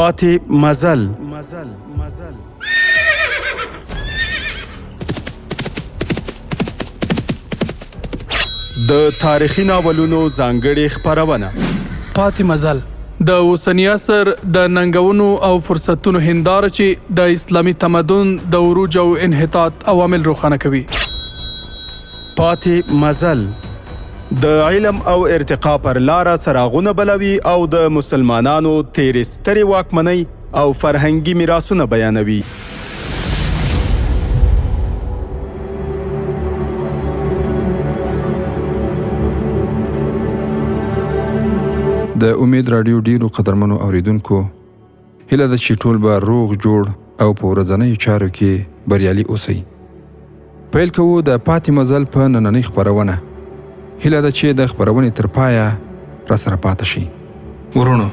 پاتې مزل. د تاریخي ناولونو ځانګړې خپرونه. پاتې مزل د اوسني عصر د ننګونو او فرصتونو هنداره چې د اسلامي تمدن د عروج او انحطاط عوامل روښانه کوي. پاتې مزل د علم او ارتقا پر لاره څراغونه بلوي او د مسلمانانو تیرې سترې واکمنۍ او فرهنګي میراثونه بیانوي. د امید رادیو ډیرو قدرمنو اوریدونکو هیله ده چې ټول به روغ جوړ او په ورځنیو چارو کې بریالي اوسئ. پیل کوو د پاتې مزل په نننۍ خپرونه. هیله ده چې د خپرونې تر پایه راسره پاتې شي. ورونو،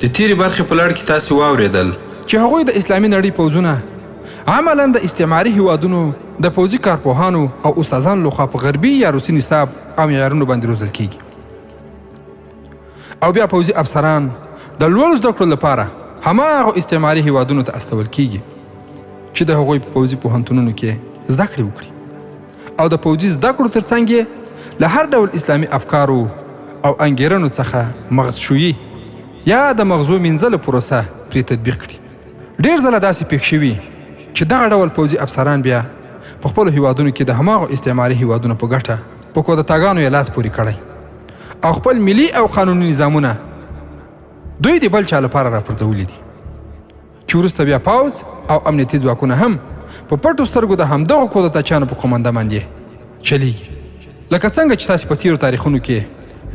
د تیرې برخې په لړ کې تاسې واورېدل چې هغوی د اسلامي نړۍ پوځونه عملاً د استعماري هیوادونو د پوځي کارپوهانو او استادانو لخوا په غربي یا روسي نصاب او معیارونو باندې روزل کیږي، او بیا پوځي افسران د لوړو زده کړو لپاره هماغو استعماري هیوادونو ته استول کیږي چې د هغوی په پوځي پوهنتونونو کې زده کړې وکړي، او د پوځي زده کړو ترڅنګ یې له هر ډول اسلامي افکارو او انګیرنو څخه مغزشویي یا د مغزو مینځلو پروسه پرې تطبیق کړي. ډېر ځله داسې پېښ شوي چې دغه ډول پوځي افسران بیا په خپلو هیوادونو کې د هماغو استعماري هیوادونو په ګټه په کودتاګانو یې لاس پورې کړی او خپل ملي او قانوني نظامونه دوی د بل چا لپاره راپرځولي دي، چې وروسته بیا پوځ او امنیتي ځواکونه هم په پټو سترګو د همدغو کودتاچیانو په قومانده باندې چلیږي. لکه څنګه چې تاسې په تیرو تاریخونو کې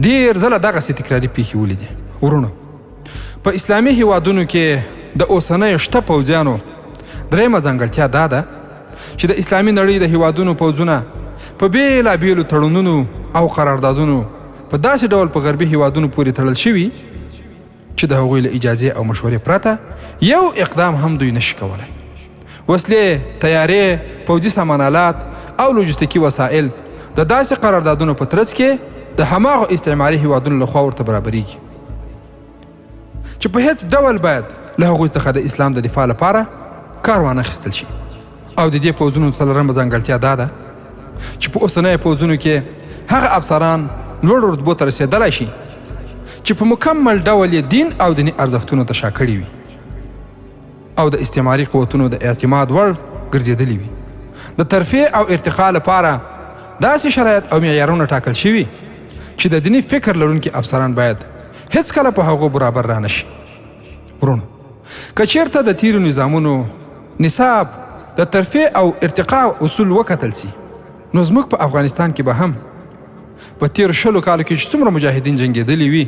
ډېر ځله دغسې تکراري پیښې ولیدې. ورونو، په اسلامي هیوادونو کې د اوسنیو شته پوځیانو درېیمه ځانګړتیا دا ده چې د اسلامي نړۍ د هیوادونو پوځونه په بېلابېلو تړونونو او قراردادونو په داسې ډول په غربي هیوادونو پورې تړل شوي چې د هغوی له اجازې او مشورې پرته یو اقدام هم دوی نشي کولی. وسلې، تیارې، پوځي سامانالات او لوجستیکي وسایل د داسې قراردادونو په ترڅ کې د هماغو استعماري هیوادونو لخوا ورته برابریږي چې په هیڅ ډول باید له هغوی څخه د اسلام د دفاع لپاره کار وانخیستل شي. او د دې پوځونو څلورمه ځانګړتیا دا ده چې په اوسنیو پوځونو کې هغه افسران لوړو رتبو ته رسېدلی شي چې په مکمل ډول یې دین او دیني ارزښتونو ته شا کړي وي او د استعماري قوتونو د اعتماد وړ ګرځېدلي وي. د ترفیع او ارتقا لپاره داسې شرایط او معیارونه ټاکل شوي چې د دیني فکر لرونکي افسران باید هیڅکله په هغو برابر را نشي. ورونو، که چېرته د تیرو نظامونو نصاب د ترفیع او ارتقا اصول وکتل سي، نو زموږ په افغانستان کې به هم په تیرو 20 کالو کې چې څومره مجاهدین جنګېدلي وي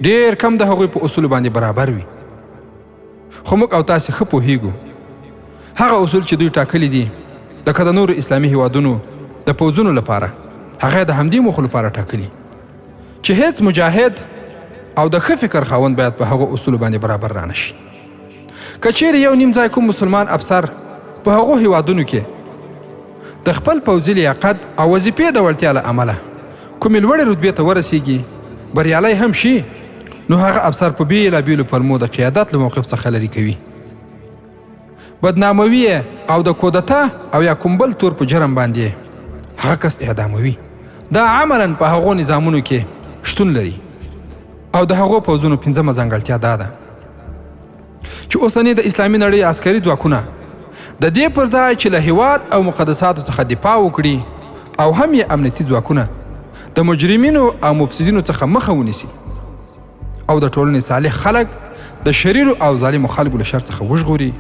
ډېر کم د هغوی په اصولو باندې برابر وي. خو موږ او تاسې ښه پوهیږو هغه اصول چې دوی ټاکلي دي لکه د نورو اسلامي هیوادونو د پوځونو لپاره هغه د همدې موخو لپاره ټاکلي چې هیڅ مجاهد او د ښه فکر خاوند باید په هغو اصولو باندې برابر را نشي. که چیرې یو نیم ځای کوم مسلمان افسر په هغو هیوادونو کې د خپل پوځي لیاقت او وظیفې د وړتیا له امله کومې لوړې رتبې ته ورسیږي، بریالی هم شي، نو هغه افسر په بېلابېلو پلمو د قیادت له موقف څخه لرې کوي، بدناموي او د کودتا او یا کوم بل تور په جرم باندې هغه کس اعداموي. دا عملاً په هغو نظامونو کې شتون لري. او د هغو پوځونو پنځمه ځانګړتیا دا ده چې اوسنی د اسلامي نړۍ عسکري ځواکونه د دې پر ځای چې له هیواد او مقدساتو څخه دفاع وکړي او هم یې امنیتي ځواکونه د مجرمینو او مفسدینو څخه مخه ونیسي او د ټولنې صالح خلک د شریرو او ظالمو خلکو له شر څخه وژغوري،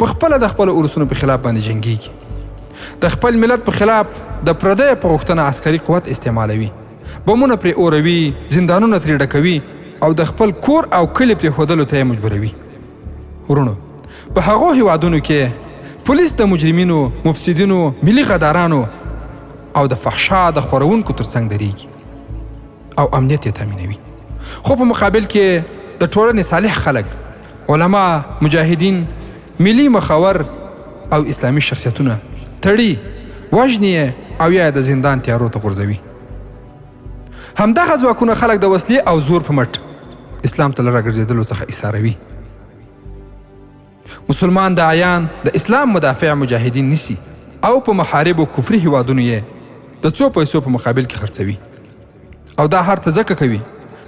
په خپله د خپلو ولسونو په خلاف باندې جنګیږي، د خپل ملت په خلاف د پردیو په غوښتنه عسکري قوت استعمالوي، بمونه پرې اوروي، زندانونه ترې ډکوي او د خپل کور او کلي پرېښودلو ته یې مجبوروي. ورونو، په هغو هیوادونو کې پولیس د مجرمینو، مفسدینو، ملي غدارانو او د فحشا د خورونکو ترڅنګ درېږي او امنیت یې تامینوي. خو په مقابل کې د ټولنې صالح خلک، علما، مجاهدین، ملي مخور او اسلامي شخصیتونه تړي، وژني او یا د زندان تیارو ته غورځوي. همدغه ځواکونه خلک د وسلې او زور په مټ اسلام ته له راګرځېدلو څخه ایساروي مسلمان داعیان د اسلام مدافع مجاهدین نیسي او په محارب او کفري هیوادونو یې د څو پیسو په مقابل کې خرڅوي او دا هر څه ځکه کوي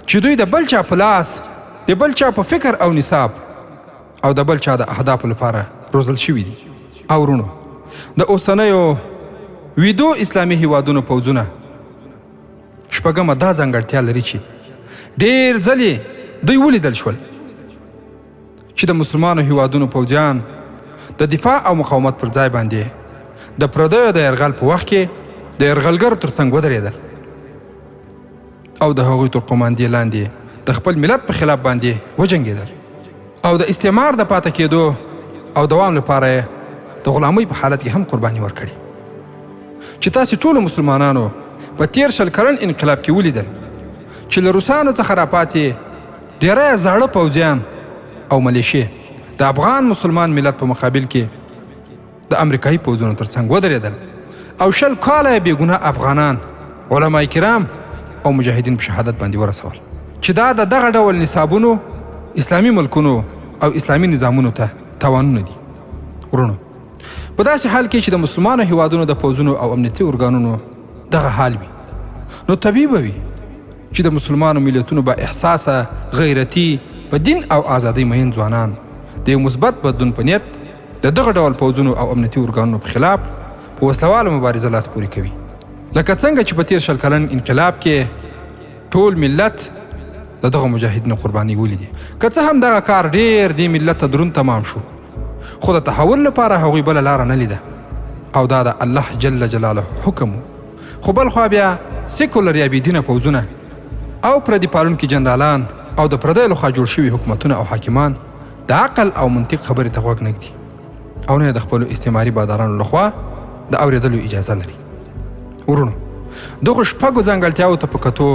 چې دوی د بل چا په لاس د بل چا په فکر او نصاب او د بل چا د اهدافو لپاره روزل شوي دي. او ورونو د اوسنیو ویدو اسلامي هیوادونو پوځونه شپږمه دا ځانګړتیا لري چې ډېر ځلې دوی ولیدل شول چې د مسلمانو هیوادونو پوځیان د دفاع او مقاومت پر ځای باندې د پردیو د یرغل په وخت کې د یرغلګرو تر څنګ ودرېدل او د هغوی تر قوماندې لاندې د خپل ملت په خلاف باندې وجنګېدل او د استعمار د پاتې کېدو او دوام لپاره د غلامۍ په حالت کې هم قرباني ورکړي چې تاسې ټولو مسلمانانو په تېر 20 کلن انقلاب کې ولیدل چې له روسانو څخه راپاتې ډېری زاړه پوځیان او ملیشې د افغان مسلمان ملت په مقابل کې د امریکایي پوځونو تر څنګ ودرېدل او 20 کاله بې ګناه افغانان علما کرام او مجاهدین په شهادت باندې ورسول چې دا د دغه ډول نصابونو اسلامي ملکونو او اسلامي نظامونو ته تاوانونه دي. ورونو په داسې حال کې چې د مسلمانو هیوادونو د پوځونو او امنیتي ارګانونو دغه حال وي نو طبیعي به وي چې د مسلمانو ملتونو با احساسه غیرتي په دین او ازادۍ مین ځوانان د یو مثبت بدلون په نیت د دغه ډول پوځونو او امنیتي ارګانونو په خلاف په وسلواله مبارزه لاس پورې کوي لکه څنګه چې په تېر 20 کلن انقلاب کې ټول ملت د دغه مجاهدینو قرباني ولیدې که څه هم دغه کار ډېر دې ملت ته دروند تمام شو خو د تحول لپاره هغوی بله لاره نه لیده او دا د الله جل جلاله حکم خو بل خوا بیا سیکولر یا بېدینه پوځونه او پردي پالونکي جنرالان او د پردیو لخوا جوړ شوي حکومتونه او حاکمان د عقل او منطق خبرې ته غوږ نه ږدي او نه د خپلو استعماري بادارانو لخوا د اورېدلو اجازه لري. ورونو دغو شپږو ځانګړتیاوو ته په کتو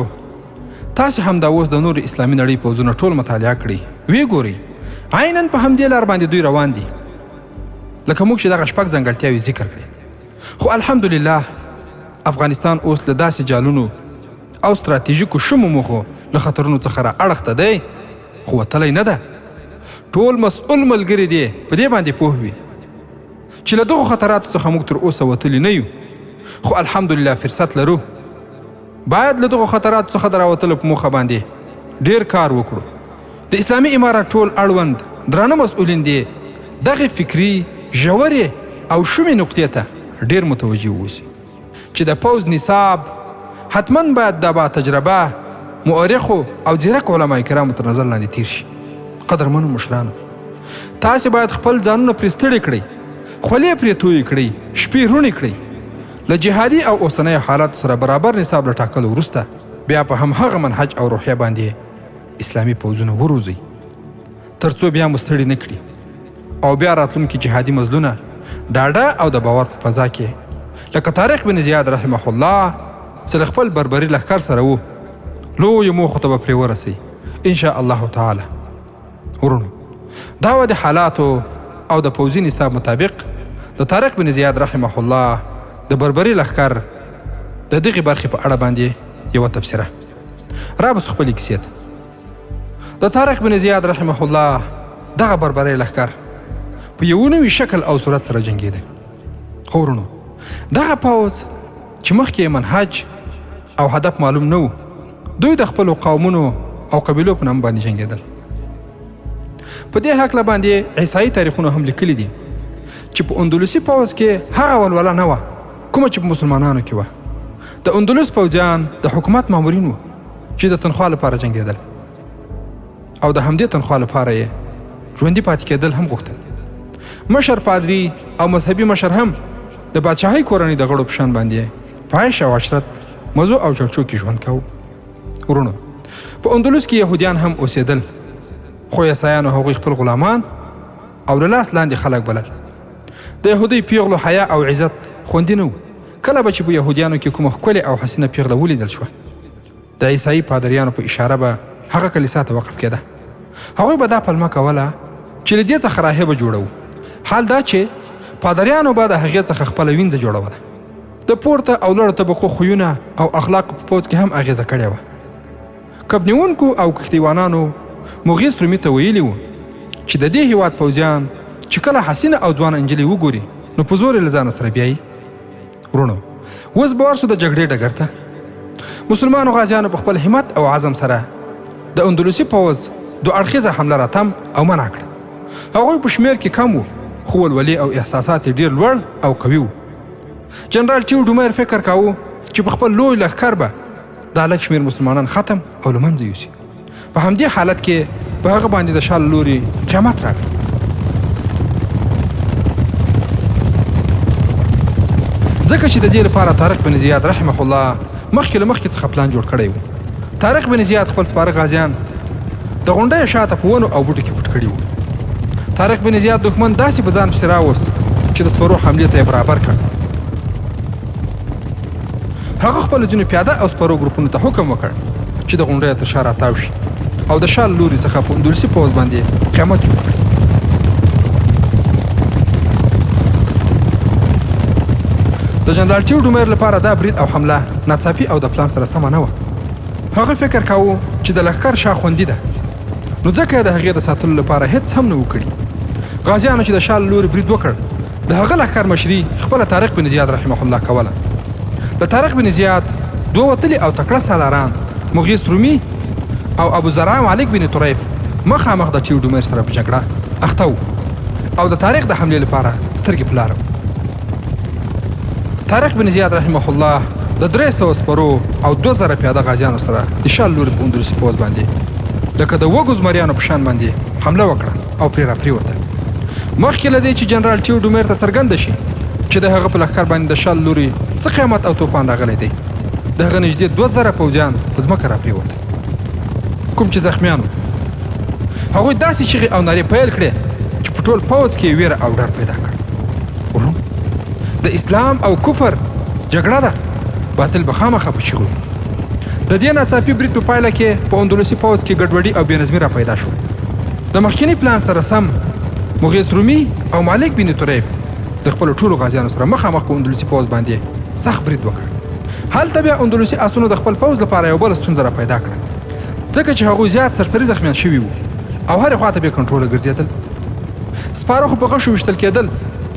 تاسې هم دا اوس د نور اسلامي نړۍ پوځونه ټول مطالعه کړئ ویې ګورئ عیناً په همدې لار باندې دوی روان دي لکه موږ چې دغه شپږ ځانګړتیاوې ذکر کړې خو الحمدلله افغانستان اوس له داسې جالونو او ستراتیژیکو شمو موخو له خطرونو څخه را اړخته دی خو وتلی نه ده. ټول مسؤل ملګري دې په دې باندې پوه وي چې له دغو خطراتو څخه موږ تر اوسه وتلي نه یو خو الحمدلله فرصت لرو باید له دغو خطراتو څخه د راوتلو په موخه باندې ډېر کار وکړو. د اسلامي امارت ټول اړوند درانه مسؤلین دې دغې فکري ژورې او شومې نقطې ته ډېر متوجه واوسي چې د پوځ نصاب حتما باید د با تجربه مؤرخو او ځیرک علما کرامو تر نظر لاندې تیر شي. قدرمنو مشرانو تاسې باید خپل ځانونه پرې ستړي کړئ خولې پرې تویې کړئ شپې روڼې کړئ له جهادي او اوسنیو حالاتو سره برابر نصاب له ټاکلو وروسته بیا په همهغه منهج او روحیه باندې اسلامي پوځونه وروزئ تر څو بیا مو ستړي نه کړي او بیا راتلونکي جهادي مزلونه ډاډه او د باور په فضا کې لکه طارق بن زیاد رحمه الله چې له خپل بربري لښکر سره و لویو موخو ته به پرې ورسئ انشاء الله تعالی. ورونو دا د حالاتو او د پوځي نصاب مطابق د طارق بن زیاد رحمه الله د بربري لښکر د دغې برخې په اړه باندې یوه تبصره را بس خپلې کیسې ته. د طارق بن زیاد رحمه الله دغه بربري لښکر په یو نوي شکل او صورت سره جنګېده. خو ورونو دغه پوځ چې مخکې منهج او هدف معلوم نه و دوی د خپلو قومونو او قبیلو په نام باندې جنګېدل. په دې هکله باندې عیسایي تاریخونه هم لیکلي دي چې په اندلسي پوځ کې هغه ولوله نه وه کومه چې په مسلمانانو کې وه. د اندلس پوځیان د حکومت مامورین وو چې د تنخوا لپاره جنګېدل او د همدې تنخوا لپاره یې ژوندي پاتې کېدل هم غوښتل. مشر پادري او مذهبي مشر هم د بادشاهۍ کورنۍ د غړو په شان باندې په عیش او عشرت مزو او چړچو کې ژوند کوو. ورونو په اندلس کې یهودیان هم اوسېدل خو عیسایانو هغوی خپل غلامان او له لاس لاندې خلک بلل. د یهودۍ پیغلو حیا او عزت خوندي نه و. کله به چې په یهودیانو کې کومه ښکلې او حسینه پیغله ولیدل شوه د عیسایي پادریانو په اشاره به هغه کلیسا ته وقف کېده. هغوی به دا پلمه کوله چې له دې څخه راهبه جوړوو. حال دا چې پادریانو به د هغې څخه خپله وینځه جوړوله. د پورته او لوړو طبقو خویونه او اخلاق په پوځ کې هم اغېزه کړې وه. کبنیونکو او کښتیوانانو مغیث رومي ته ویلي وو چې د دې هیواد پوځیان چې کله حسینه او ځوانه نجلۍ وګوري نو په زور یې له ځانه سره بیایي. ورونو اوس به ورسو د جګړې ډګر ته. مسلمانو غازیانو په خپل همت او عزم سره د اندلسي پوځ دو اړخیزه حمله راتم او منع کړه. هغوی په شمېر کې کم وو خو ولولي او احساسات یې ډېر لوړ او قوي وو. جنرال ټیو ډومیر فکر کاوه چې په خپل لوی لښکر به دا لږ شمېر مسلمانان ختم او له منځه یوسي. په همدې حالت کې په هغه باندې د شا له لوري قیامت راغی. ځکه چې د دې لپاره طارق بن زیاد رحمه الله مخکې له مخکې څخه پلان جوړ کړی و. طارق بن زیاد خپل سپاره غازیان د غونډۍ شاته په ونو او بوټو کې پټ کړي وو. طارق بن زیاد دښمن داسې په ځان پسې راوست چې د سپرو حملې ته یې برابر کړ. هغه خپلو ځینو پیاده او سپرو ګروپونو ته حکم وکړ چې د غونډۍ تر شا راتاو شي او د شا له لوري څخه په اندلسي پوځ باندې قیامت جوړ کړي. د جنرال ټیو ډومیر لپاره دا برید او حمله ناڅاپي او د پلان سره سمه نه وه. هغه فکر کاوه چې د لښکر شا خوندي ده، نو ځکه یې د هغې د ساتلو لپاره هېڅ هم نه و کړي. غازیانو چې د شا له لوري برید وکړ د هغه لښکر مشري خپله طارق بن زیاد رحمه الله کوله. د طارق بن زیاد دوه وتلي او تکړه سالاران مغیث رومي او ابو زرع مالک بن طریف مخامخ د ټیو ډومیر سره په جګړه اخته وو او د طارق د حملې لپاره سترګې په لاره. طارق بن زیاد رحمه الله د 300 سپرو او 2000 پیاده غازیانو سره د شا له لوري په اندلسي پوځ باندې لکه د وږو زمریانو په شان باندې حمله وکړه او پرې راپرېوتل. مخکې له دې چې جنرال ټیو ډومیر ته څرګنده شي چې د هغه په لښکر باندې د شا له لوري څه قیامت او طوفان راغلی دی، د هغه نږدې 2000 پوځیان په ځمکه راپرېوتل. کوم چې زخمیان وو هغوی داسې چیغې او نارې پیل کړې چې په ټول پوځ کې یې ویره او ډار پیدا کړ. ورونو د اسلام او کفر جګړه ده، باطل به خامخا په چیغو. د دې ناڅاپي برید په پایله کې په اندلسي پوځ کې ګډوډي او بېنظمي را پیدا شو. د مخکیني پلان سره سم مغیث رومي او مالک بن طریف د خپلو ټولو غازیانو سره مخامخ په اندلسي پوځ باندې سخت برید وکړ. هلته بیا اندلسي آسونو د خپل پوځ لپاره یو بله ستونزه را پیدا کړه، ځکه چې هغوی زیات سرسري زخمیان شوي وو او هرې خواته بې کنټروله ګرځېدل. سپاره خو په غشو ویشتل کېدل،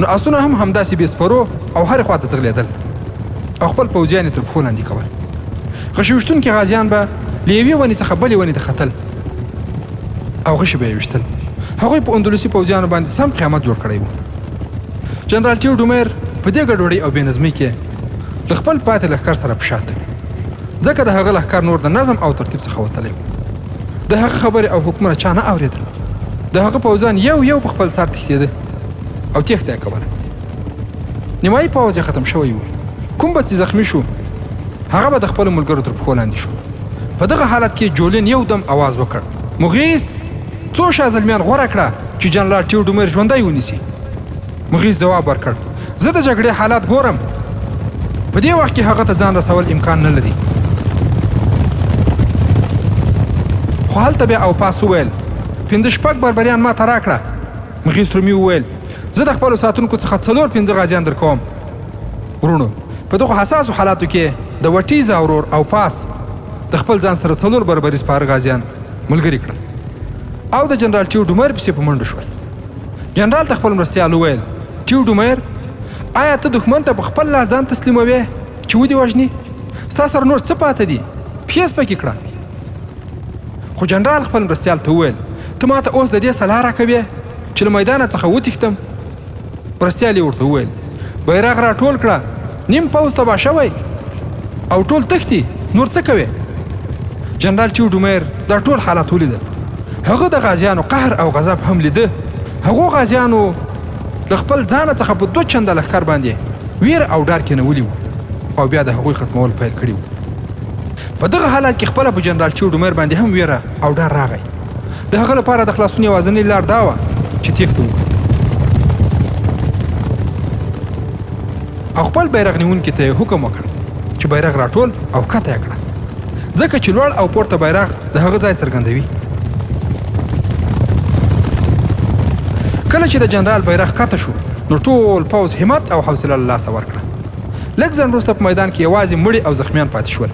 نو آسونه هم همداسې بې سپرو او هرې خواته ځغلېدل او خپل پوځیان یې تر پښو لاندې کول. غشي ویشتونکي غازیان به له یوې ونې څخه بلې ونې ته ختل او غشي به یې ویشتل. هغوی په اندلسي پوځیانو باندې سم قیامت جوړ کړی و. جنرال ټیو ډومیر په دې ګډوډۍ او بېنظمۍ کې له خپل پاتې لښکر سره په شاته، ځکه د هغه لښکر نور د نظم او ترتیب څخه وتلی و. د هغه خبرې او حکمونه چا نه اورېدل. د هغه پوځیان یو یو په خپل سر تښتېده او تېښته یې کوله. نیمایي پوځ یې ختم شوی و. کوم به چې زخمي شو هغه به د خپلو ملګرو تر پښو لاندې شو. په دغه حالت کې جولین یو دم آواز وکړ: مغیث، څو شا زلمیان غوره کړه چې جنرال ټیو ډومیر ژوندی ونیسي. مغیث ځواب ورکړ: زه د جګړې حالات ګورم، په دې وخت کې هغه ته ځان رسول امکان نه لري. خو هلته بیا اوپاس وویل: 5 بربریان ما ته راکړه. مغیث رومي وویل: زه د خپلو ساتونکو څخه 4-5 غازیان در کوم. ورونو په دغو حساسو حالاتو کې د وټیز اورور او پاس د خپل ځان سره 4 بربري سپاره غازیان ملګري کړل او د جنرال ټیو ډومیر پسې په منډه شول. جنرال ته خپل مرستیال وویل: ټیو ډومیر، آیا ته دښمن ته په خپل لاس ځان تسلیموې چې ودې وژني؟ ستا سره نور څه پاته دي؟ پیس پکې کړه. خو جنرال خپل مرستیال ته وویل: ته ما ته اوس د دې سلا راکوې چې له میدانه څخه وتښتم؟ مرستیال یې ورته وویل: بیرغ را ټول کړه، نیم پوځ تباه شوی او ټول تښتي، نور څه کوې؟ جنرال ټیو ډومیر دا ټول حالات ولیدل. هغه د غازیانو قهر او غضب هم لیده. هغو غازیانو له خپل ځانه څخه په 2 چنده لښکر باندې ویر او ډار کې نولی وو او بیا د هغوی ختمول پیل کړي وو. په دغه حالت کې خپله په جنرال ټیو ډومیر باندې هم ویره او ډار راغی. د هغه لپاره د خلاصون یوازینۍ لار دا وه چې تېښته وکړي او خپل بیرغ نیونکي ته یې حکم وکړ چې بیرغ راټول او ښکته یې کړه، ځکه چې لوړ او پورته بیرغ د هغه ځای څرګندوي. کله چې د جنرال بیرغ ښکته شو نو ټول پوځ همت او حوصله له لاسه ورکړه. لږ ځنډ وروسته په میدان کې یوازې مړي او زخمیان پاتې شول.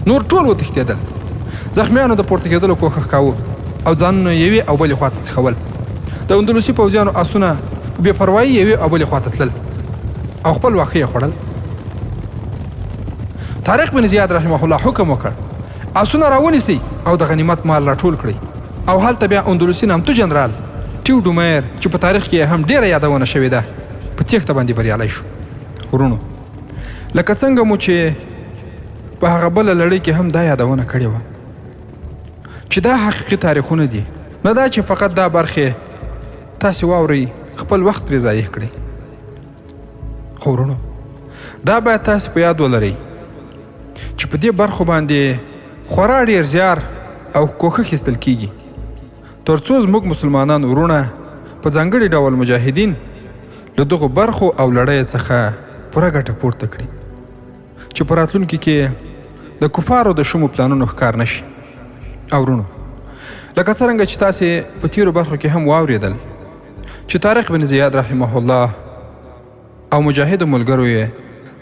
نور ټول وتښتېدل. زخمیانو د پورته کېدلو کوښښ کاوه او ځانونه یوې او بلې خواته څښول. د د اندلسي پوځیانو آسونه په بې پروایي یوې او بلې خواته تلل او خپل واښه یې خوړل. طارق بن زیاد رحمه الله حکم وکړ آسونه راونیسئ او د غنیمت مال راټول کړئ. او هلته بیا اندلسي نامتو جنرال ټیوډومیر چې په تاریخ کې هم ډیره یادونه شوې ده په تېښته باندې بریالی شو. ورونو لکه څنګه مو چې په هغه بله لړۍ کې هم دا یادونه کړې وه چې دا حقیقي تاریخونه دي، نه دا چې فقط دا برخې تاسې واورئ خپل وخت پرې ضایع کړئ. خو ورونو دا باید تاسې په یاد ولرئ چې په دې برخو باندې خورا ډېر زیار او کوښښ ایستل کیږي تر څو زموږ مسلمانان ورونه په ځانګړي ډول مجاهدین له دغو برخو او لړیو څخه پوره ګټه پورته کړي چې په راتلونکي کې د کفارو د شومو پلانونو ښکار نشي. او ورونو لکه څرنګه چې تاسې په تیرو برخو کې هم واورېدل چې طارق بن زیاد رحمه الله او مجاهدو ملګرو یې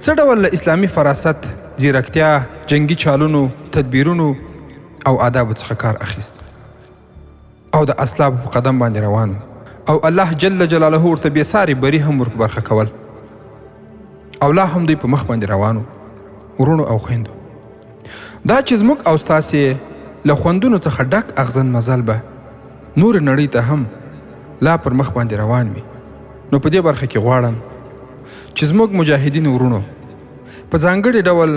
څه ډول له اسلامي فراست، ځیرکتیا، جنگي چالونو، تدبیرونو او آدابو څخه کار اخیست او د اسلابو په قدم باندې روان او الله جل جلاله ورته بېساري بري هم ورکو برخه کول او لا هم دوی په مخ باندې روانو. ورونو او خویندو دا چې زموږ او ستاسې له خوندونو څخه ډک اغزن مزل به نور نړۍ ته هم لا پر مخ باندې روان وي. نو په دې برخه کې غواړم چې زموږ مجاهدین ورونو په ځانګړي ډول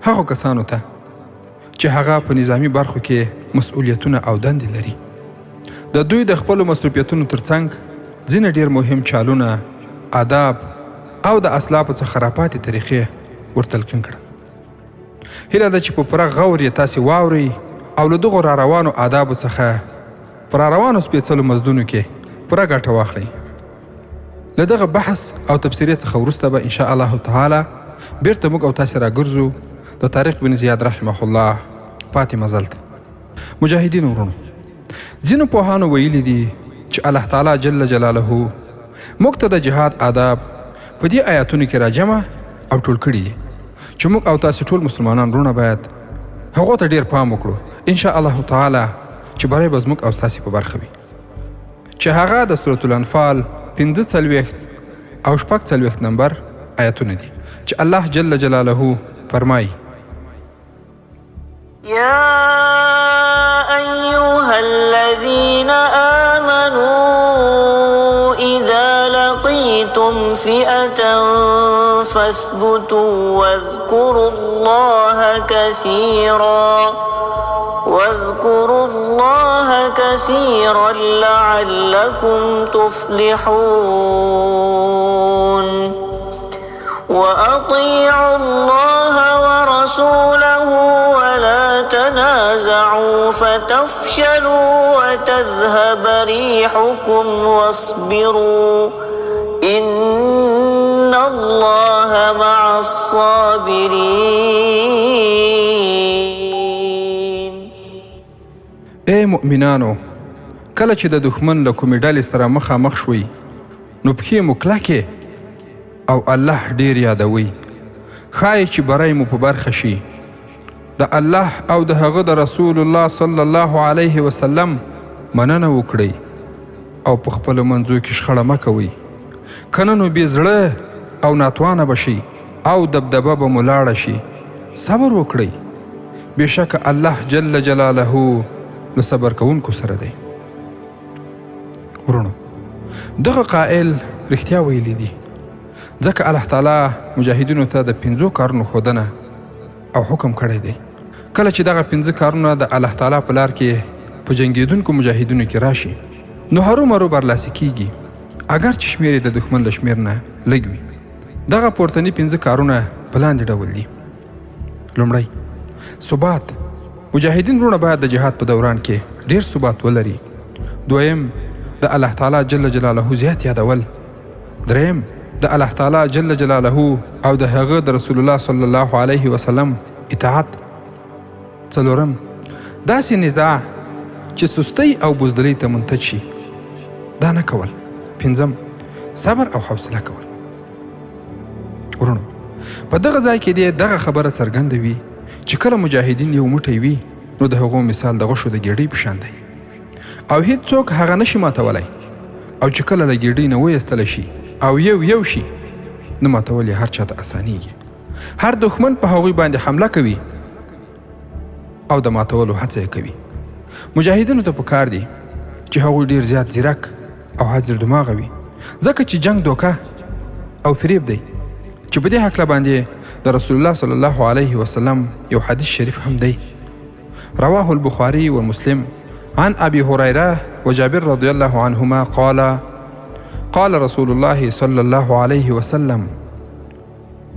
هغو کسانو ته چې هغه په نظامی برخو کې مسؤلیتونه او دندې لري د دوی د خپلو مصروفیتونو ترڅنګ ځینې ډېر مهم چالونه، آداب او د اسلافو څخه راپاتې طریقې ورتلقین کړم. هیله ده چې په پوره غور یې تاسې واورئ او له دغو راروانو آدابو څخه په راروانو سپېڅلو مزدونو کې پوره ګټه واخلئ. له دغه بحث او تبصرې څخه وروسته به انشاء الله تعالی بیرته موږ او تاسې راګرځو د طارق بن زیاد رحمه الله پاتې مزل ته. مجاهدین ورونو ځینو پوهانو ویلي دي چې الله تعالی جل جلاله موږ ته د جهاد آداب په دې آیاتونو کې راجمع او ټول کړي دي چې موږ او تاسې ټول مسلمانان ورونه باید هغو ته ډېر پام وکړو انشاء الله تعالی چې بری به زموږ او ستاسې په برخه وي چې هغه د سورة الانفال 45 او 46 نمبر آیاتونه دي چې الله جل جلاله فرمایي يا أيها الذين آمنوا إذا لقيتم فئة فاثبتوا واذكروا الله كثيرا لعلكم تفلحون. وأطيعوا الله ورسوله ولا تنازعوا فتفشلوا وتذهب ريحكم واصبروا إن الله مع الصابرين. اے مؤمنانو کله چې د دښمن له کومې ډلې سره مخامخ شوئ نو پښې مو کلکې او الله ډیر یادوي ښایي چې بری مو په برخه شي. د الله او د هغه د رسول الله صلی الله علیه وسلم مننه وکړئ او په خپلو منځو کې شخړه مه کوئ که نه نو بې زړه او ناتوانه به شئ او دبدبه به مو لاړه شي. صبر وکړئ بېشکه الله جل جلاله له صبر کوونکو سره دی. ورونو دغه قائل رښتیا ویلي دي ځکه الله تعالی مجاهدینو ته د 5 کارونو ښودنه او حکم کړی دی. کله چې دغه 5 کارونه د الله تعالی په لار کې په جنګېدونکو مجاهدینو کې راشي نو هرومرو برلاسي کیږي اگر چې شمېر یې د دښمن له شمېر نه لږ وي. دغه پورتني 5 کارونه په لاندې ډول دي. لومړی ثبات. مجاهدین وروڼه باید د جهاد په دوران کې ډېر ثبات ولري. دویم د الله تعالی جل جلاله زیات یادول. دریم د الله تعالی جل جلاله او د هغه د رسول الله صلی الله علیه وسلم اطاعت. څلورم داسې نزاع چې سستی او بزدلۍ ته منتج شي دا نه کول. پنځم صبر او حوصله کول. ورونو په دغه ځای کې دغه خبره څرګنده وي چې کله مجاهدین یو موټی وي نو د هغو مثال د غوښو د ګېډۍ په شان دی او هیڅوک هغه نشي ماتولی او چې کله له ګیډۍ نه وایستلی شي او یو شي نه ماتول یې هر چا ته اسانیږي. هر دښمن په هغوی باندې حمله کوي او د ماتولو هڅه یې کوي. مجاهدینو ته پکار دي چې هغوی ډیر زیات ځیرک او حاضر دماغه وي، ځکه چې جنگ دوکه او فریب دی. چې په دې هکله باندې د رسول الله صلی الله علیه وسلم یو حدیث شریف هم دی. رواه البخاري ومسلم عن أبي هريرة وجابر رضي الله عنهما قال رسول الله صلى الله عليه وسلم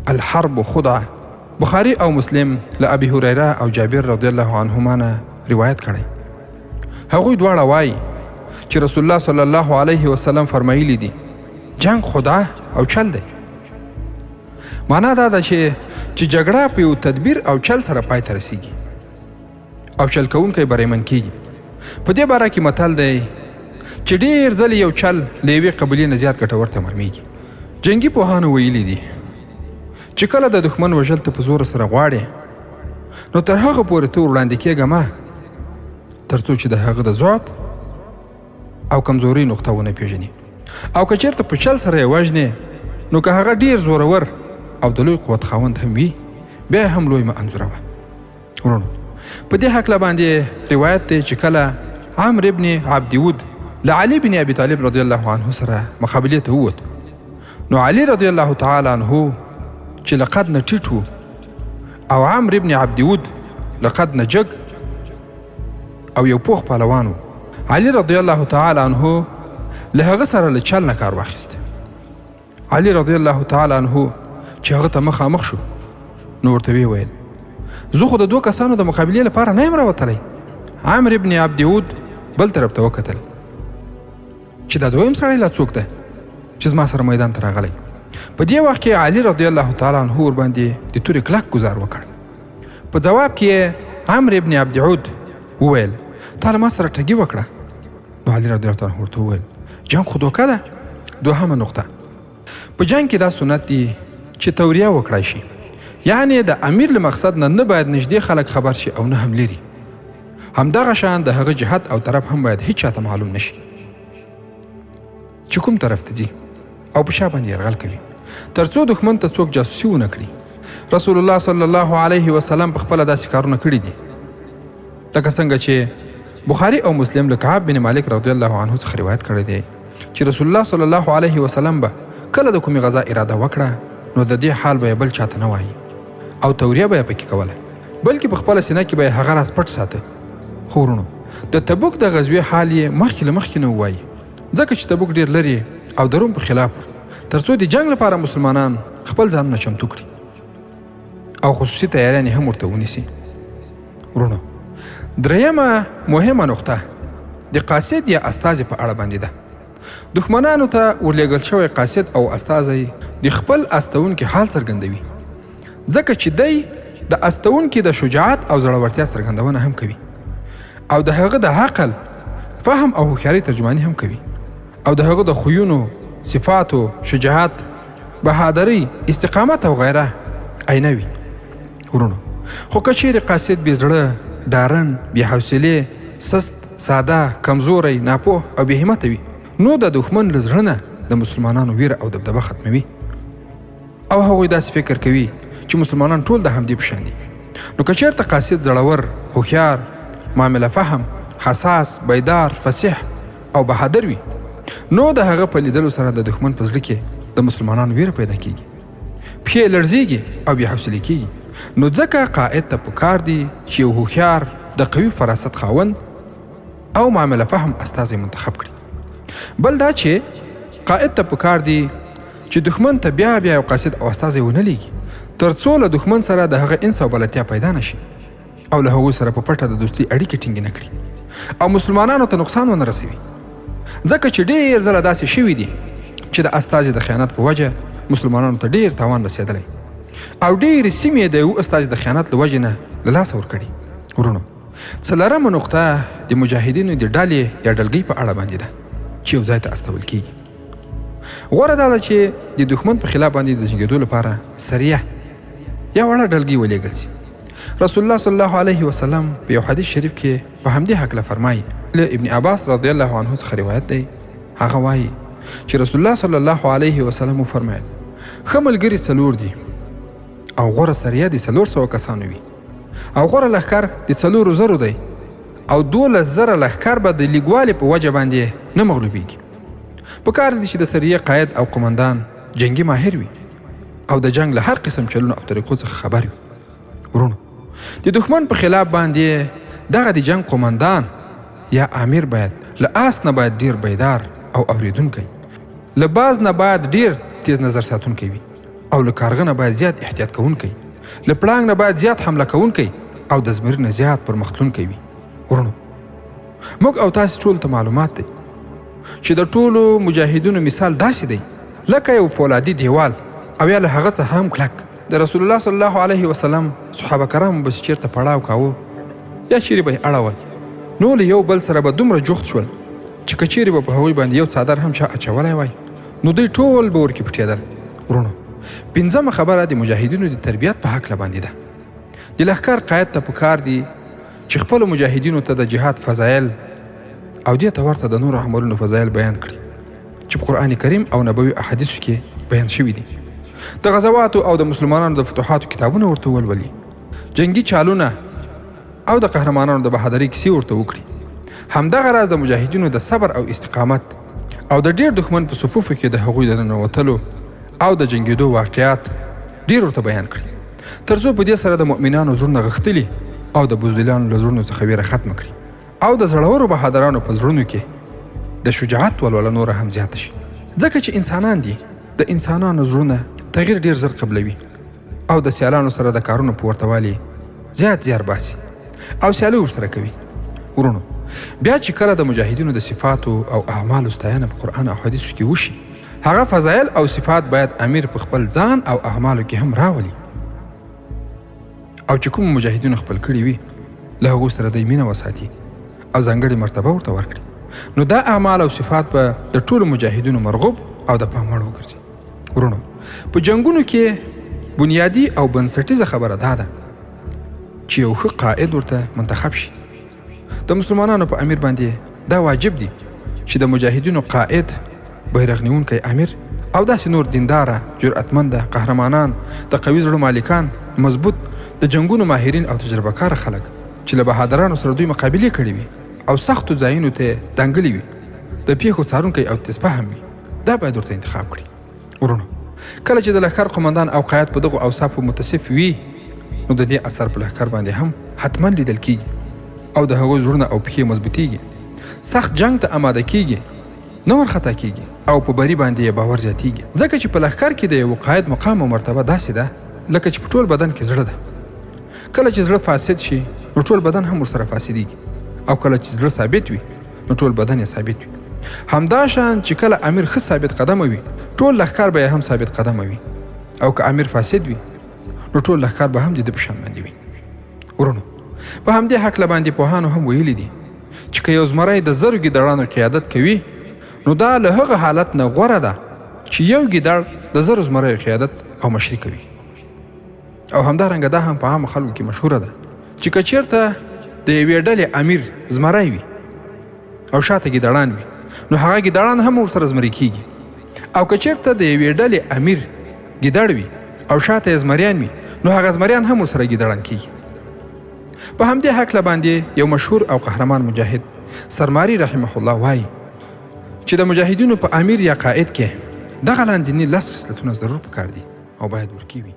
الحرب خدعة. بخاري او مسلم له ابي هريره او جابر رضی الله عنهما نه روایت کړی. هغوی دواړه وایي چې رسول الله صلی الله علیه وسلم فرمایلی دي جنگ خدعه او چل دی. معنا دا ده چې جګړه په یو تدبیر او چل سره پای ته رسیږي او چل کوونکی بریمن کیږي. په دې باره کې متل دی چې ډیر ځلې یو چل له یوې قبیلې نه زیات ګټور تمامیږي. جنګي پوهانو ویلي دي چې کله د دښمن وژل ته په زور سره غواړې نو تر هغه پورې ته وړاندې کېږه مه تر څو چې د هغه د ضعف او کمزورۍ نقطه ونه پېژني. او که چېرته په چل سره یې وژنې نو که هغه ډیر زورور او د لوی قوت خاوند هم وي بیا هم لوی مه انځوروه. ورونو په دې هکله باندې روایت دی چې کله عمرو ابن عبدود له علي بن ابي طالب رضی الله عنه سره مقابلې ته ووت نو علي رضی الله تعالی عنه چې لقد نه ټیټ و او عمرو ابن عبدود لقد نه جګ او یو پوخ پهلوان و. علي رضی الله تعالی عنه له هغه سره له چل نه کار واخیست. علي رضی الله تعالی عنه چې هغه ته مخامخ شو نو ورته ویې ویل زه خو د دوه کسانو د مقابلې لپاره نه یم راوتلی. عمرو ابن عبدود بل طرف ته وکتل چې دا دویم سړی لا څوک ده چې زما سره میدان ته راغلی. په دې وخت کې علي رضی الله تعالی عنه ورباندې د تورې کلک ګزار وکړ. په جواب کې عمرو ابن عبدود وویل تا له ما سره ټګي وکړه. نو علي رضی الله تعالی عنه ورته وویل جنګ خو دوکه ده. دوهمه نقطه په جنګ کې دا سنت دی چې توریه وکړای شي، یعنی د امیر له مقصد نه باید نږدې خلک خبر شي او نه هم لري. همدغه شان د هغه جهت او طرف هم باید هیڅ چاته معلوم نشي چې کوم طرف ته ځي او په شا باندې یرغل کوي تر څو دښمن ته څوک جاسوسي ونه کړي. رسول الله صلی الله علیه وسلم په خپله داسې کارونه کړي دي لکه څنګه چې بخاري او مسلم له کعب بن مالک رضی الله عنه څخه روایت کړی دی چې رسول الله صلی الله علیه وسلم به کله د کومې غذا اراده وکړه نو د دې حال به بل چاته نه وایي او توریه به پکې کوله بلکې په خپله سینه کې به هغه راز پټ ساته. خو ورونو د تبوک د غزوې حال یې مخکې له مخکې نه ووایي ځکه چې تبوک ډېر لرې او د روم په خلاف تر څو د جنګ لپاره مسلمانان خپل ځانونه چمتو کړي او خصوصي تیاریانې هم ورته ونیسي. ورونو درېیمه مهمه نقطه د قاصد یا استازي په اړه باندې ده. دښمنانو ته ورلېږل شوی قاصد او استازی د خپل استوونکي حال څرګندوي ځکه چې دی د استوونکي د شجاعت او زړورتیا څرګندونه هم کوي او د هغه د عقل فهم او هوښیارۍ ترجماني هم کوي او د هغه د خویونو صفاتو شجاعت بهادرۍ استقامت او غیره عینه وي. ورونو خو که چیرې قاصد بې زړه ډارن بې حوصلې سست ساده کمزوری ناپوه او بې همته وي نو د دښمن له زړه نه د مسلمانانو ویره او دبدبه ختموي او هغوی داسې فکر کوي چې مسلمانان ټول د همدې په شان دي. نو که چېرته قاصد زړور هوښیار معامله فهم حساس بیدار فصیح او بهادر وي نو د هغه په لیدلو سره د دښمن په زړه کې د مسلمانانو ویره پیدا کیږي پښې لړزیږي او بې حوصلې کیږي. نو ځکه قائد ته پکار دی چې یو هوښیار د قوي فراست خاوند او معامله فهم استازی منتخب کړي. بل دا چې قائد ته پکار دی چې دښمن ته بیا یو قاصد او استازی ونه لیږي تر څو له دښمن سره د هغه انس او بلدتیا پیدا نشي او له هغوی سره په پټه د دوستۍ اړیکې ټینګې نه کړي او مسلمانانو ته نقصان ونه رسوي ځکه چې ډېر ځله داسې شوي دي چې د استازي د خیانت په وجه مسلمانانو ته ډېر تاوان رسېدلی او ډېرې سیمې د یو استازي د خیانت له وجې نه له لاسه ورکړي. ورونو څلورمه نقطه د مجاهدینو د ډلې یا ډلګۍ په اړه باندې ده چې یو ځای ته استول کیږي. غوره دا ده چې د دښمن په خلاف باندې د جنګېدو لپاره سریه یا وړه ډلګۍ ولېږل شي. رسول الله صلی الله علیه وسلم په یو حدیث شریف کې په همدې هکله فرمایي. له ابن عباس رضی الله عنه څخه روایت دی هغه وایي چې رسول الله صلی الله علیه وسلم وفرمایل ښه ملګري څلور دي او غوره سریه د 400 کسانو وي او غوره لښکر د 4,000 دی او 12,000 لښکر به د لیږوالي په وجه باندې نه مغلوبېږي. په کار دی چې د سریې قاید او قمندان جنگي ماهر وي او د جنگ له هر قسم چلونو او طریقو څخه خبر وي. ورونو د دښمن په خلاف باندې دغه د جنگ قمندان یا امیر باید له آس نه باید ډیر بیدار او اوریدونکی، له باز نه باید ډیر تیز نظر ساتونکی وي او له کارغه نه باید زیات احتیاط کوونکی، له پړانګ نه باید زیات حمله کوونکی او د زمري نه زیات پرمختلونکی وي. ورونو موږ او تاسې ټول ته معلومات دی چې د ټولو مجاهدینو مثال داسې دی لکه یو فولادي دیوال او یا له هغه څخه هم کلک. د رسول الله صلی الله علیه وسلم صحابه کرامو به چیرته پړاو کاوه یا چیرې به یې اړول نو له یو بل سره به دومره جوخت شول چې که چیرې به په هغوی باندې یو څادر هم چا اچولی وای نو دوی ټول به ورکې پټېدل. ورونو پنځمه خبره د مجاهدینو د تربیت په هکله باندې ده. د لښکر قاید ته پکار دي چې خپلو مجاهدینو ته د جهاد فضایل او دې ته ورته د نورو عملونو فضایل بیان کړي چې په قرآن کریم او نبوي احادیثو کې بیان شوي دي. د غزواتو او د مسلمانانو د فتوحاتو کتابونه ورته ولولي، جنگي چالونه او د قهرمانانو د بهادرۍ کیسې ورته وکړي. همدغه راز د مجاهدینو د صبر او استقامت او د ډیر دښمن په صفوفو کې د هغوی د ننوتلو او د جنگېدو واقعیات ډیر ورته بیان کړي تر څو په دې سره د مؤمنانو زړونه غښتلي او د بزدلانو له زړونو څخه ویره ختمه کړي او د زړورو بهادرانو په زړونو کې د شجاعت ولوله نوره هم زیاته شي. ځکه چې انسانان دي، د انسانانو زړونه تغییر ډیر زر قبلوي او د سیالانو سره د کارونو په ورتوالي زیات زیار باسي او سیالي ورسره کوي. ورونو بیا چې کله د مجاهدینو د صفاتو او اعمالو ستاینه په قرآن او حدیثو کې وشي هغه فضایل او صفات باید امیر په خپل ځان او اعمالو کې هم راولي او چې کوم مجاهدینو خپل کړي وي له هغو سره د مینه وساتي او ځانګړې مرتبه ورته ورکړي نو دا اعمال او صفات به د ټولو مجاهدینو مرغوب او د پام وړ وګرځي. ورونو په جنگونو کې بنیادی او بنسټیزه خبره دا ده چې یو ښه قائد ورته منتخب شي. د مسلمانانو په امیر باندې دا واجب دی چې د مجاهدینو قائد، بیرغ نیونکی امیر او داسې نور دینداره، جرأتمنده، قهرمانان، د قوي زړه مالکان، مضبوط د جنگونو ماهرین او تجربه کار خلک چې له بهادرانو سره دوی مقابلې کړې وي او سختو ځایونو ته دنګلي وي، د پیښو څارونکی او تسپه هم وي، دا باید ورته انتخاب کړي. ورونو کله چې د لښکر قمندان او قائد په دغو اوصافو متصف وي نو د دې اثر په لښکر باندې هم حتما لیدل کیږي او د هغو زړونه او پښې مضبوطیږي، سخت جنگ ته آماده کیږي، نه ورخطا کیږي او په بری باندې یې باور زیاتیږي. ځکه چې په لښکر کې د یو قائد مقام او مرتبه داسې ده لکه چې په ټول بدن کې زړه ده. کله چې زړه فاسد شي نو ټول بدن هم ورسره فاسدیږي او کله چې زړه ثابت وي نو ټول بدن یې ثابت وي. همدا شان چې کله امیر ښه ثابت قدمه وي ټول لښکر به یې هم ثابت قدمه وي او که امیر فاسد وي نو ټول لښکر به هم د ده په شان باندې وي. ورونو په همدې هکله باندې پوهانو هم ویلي دي چې که یو زمری د 1000 ګیدړانو قیادت کوي نو دا له هغه حالت نه غوره ده چې یو ګیدړ د 1000 زمریو قیادت او مشري کوي. او همدارنګه دا هم په عامو خلکو کې مشهوره ده چې که چېرته د یوې ډلې امیر زمری وي او شاته ګیدړان وي نو هغه ګیدړان هم ورسره زمري کیږي، او که چېرته د یوې ډلې امیر ګیدړ وي او شاته یې زمریان وي نو هغه زمریان هم ورسره ګیدړان کیږي. په همدې هکله باندې یو مشهور او قهرمان مجاهد سرماري رحمه الله وایي چې د مجاهدینو په امیر یا قائد کې دغه لاندیني 10 خصلتونه ضرور پکار دي او باید ورکی وي.